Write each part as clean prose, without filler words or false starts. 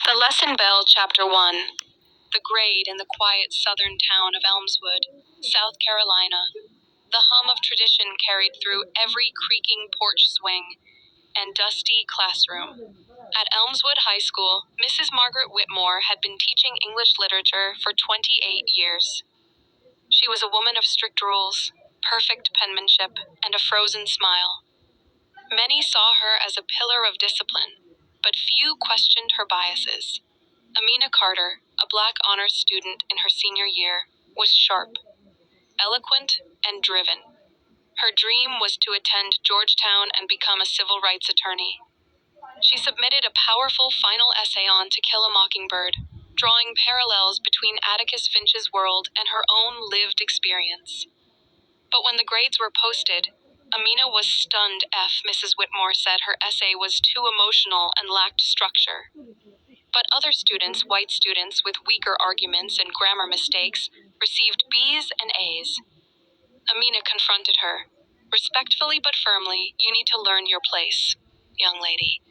The Lesson Bell, Chapter 1. The grade in the quiet southern town of Elmswood, South Carolina. The hum of tradition carried through every creaking porch swing and dusty classroom. At Elmswood High School, Mrs. Margaret Whitmore had been teaching English literature for 28 years. She was a woman of strict rules, perfect penmanship, and a frozen smile. Many saw her as a pillar of discipline, but few questioned her biases. Amina Carter, a Black honors student in her senior year, was sharp, eloquent, and driven. Her dream was to attend Georgetown and become a civil rights attorney. She submitted a powerful final essay on To Kill a Mockingbird, drawing parallels between Atticus Finch's world and her own lived experience. But when the grades were posted, Amina was stunned. Mrs. Whitmore said her essay was too emotional and lacked structure. But other students, white students with weaker arguments and grammar mistakes, received B's and A's. Amina confronted her. Respectfully but firmly, "You need to learn your place, young lady,"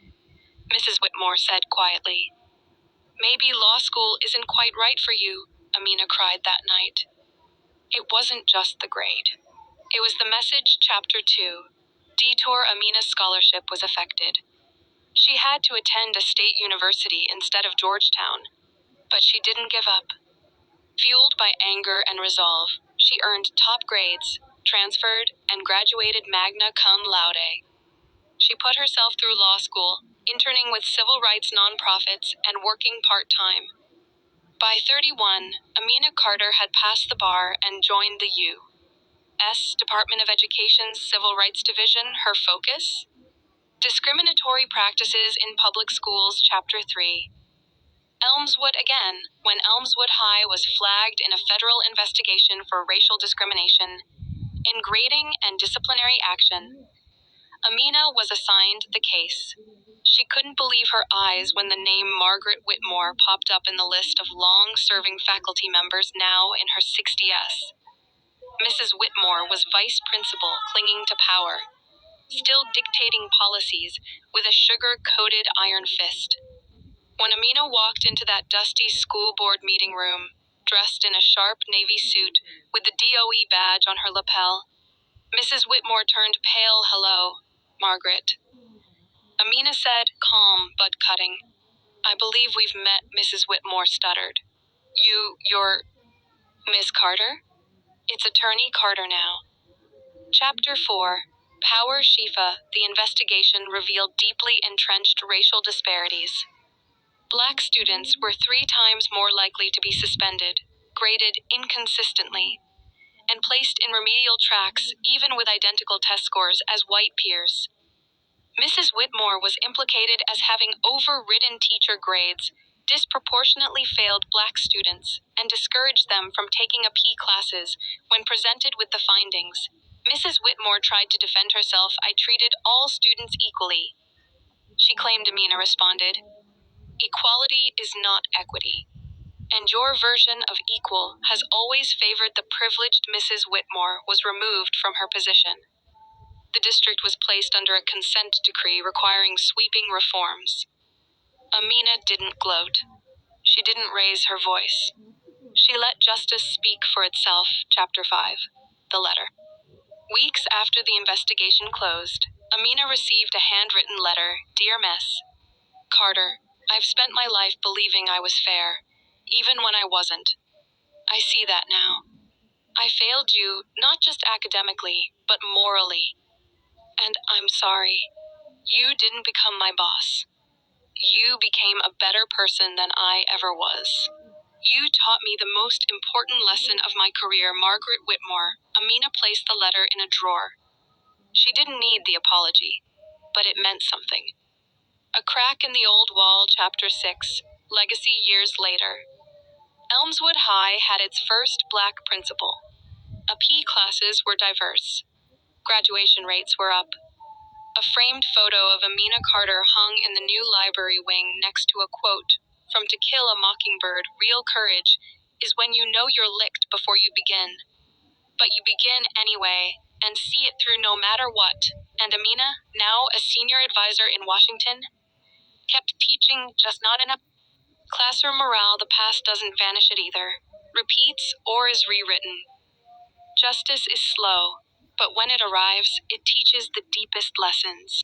Mrs. Whitmore said quietly. "Maybe law school isn't quite right for you," Amina cried that night. It wasn't just the grade. It was the message. Chapter 2. Detour. Amina's scholarship was affected. She had to attend a state university instead of Georgetown. But she didn't give up. Fueled by anger and resolve, she earned top grades, transferred, and graduated magna cum laude. She put herself through law school, interning with civil rights nonprofits and working part-time. By 31, Amina Carter had passed the bar and joined the U.S. Department of Education's Civil Rights Division. Her focus? Discriminatory practices in public schools. Chapter 3. Elmswood again. When Elmswood High was flagged in a federal investigation for racial discrimination in grading and disciplinary action, Amina was assigned the case. She couldn't believe her eyes when the name Margaret Whitmore popped up in the list of long-serving faculty members now in her 60s. Mrs. Whitmore was vice principal, clinging to power, still dictating policies with a sugar-coated iron fist. When Amina walked into that dusty school board meeting room, dressed in a sharp navy suit with the DOE badge on her lapel, Mrs. Whitmore turned pale. "Hello, Margaret," Amina said, calm but cutting. "I believe we've met," Mrs. Whitmore stuttered. You're Miss Carter?" "It's Attorney Carter now." Chapter 4. Power. Shifa. The investigation revealed deeply entrenched racial disparities. Black students were 3 times more likely to be suspended, graded inconsistently, and placed in remedial tracks even with identical test scores as white peers. Mrs. Whitmore was implicated as having overridden teacher grades, disproportionately failed Black students, and discouraged them from taking AP classes. When presented with the findings, Mrs. Whitmore tried to defend herself. "I treated all students equally," she claimed. Amina responded, "Equality is not equity. And your version of equal has always favored the privileged." Mrs. Whitmore was removed from her position. The district was placed under a consent decree requiring sweeping reforms. Amina didn't gloat. She didn't raise her voice. She let justice speak for itself. Chapter 5. The letter. Weeks after the investigation closed, Amina received a handwritten letter. "Dear Miss Carter, I've spent my life believing I was fair, even when I wasn't. I see that now. I failed you, not just academically, but morally. And I'm sorry. You didn't become my boss. You became a better person than I ever was. You taught me the most important lesson of my career." Margaret Whitmore. Amina placed the letter in a drawer. She didn't need the apology, but it meant something. A crack in the old wall. Chapter 6. Legacy. Years later, Elmswood High had its first Black principal. AP classes were diverse. Graduation rates were up. A framed photo of Amina Carter hung in the new library wing next to a quote from To Kill a Mockingbird. "Real courage is when you know you're licked before you begin. But you begin anyway, and see it through no matter what." And Amina, now a senior advisor in Washington, kept teaching, just not in a Classroom morale, the past doesn't vanish it either, repeats or is rewritten. Justice is slow, but when it arrives, it teaches the deepest lessons.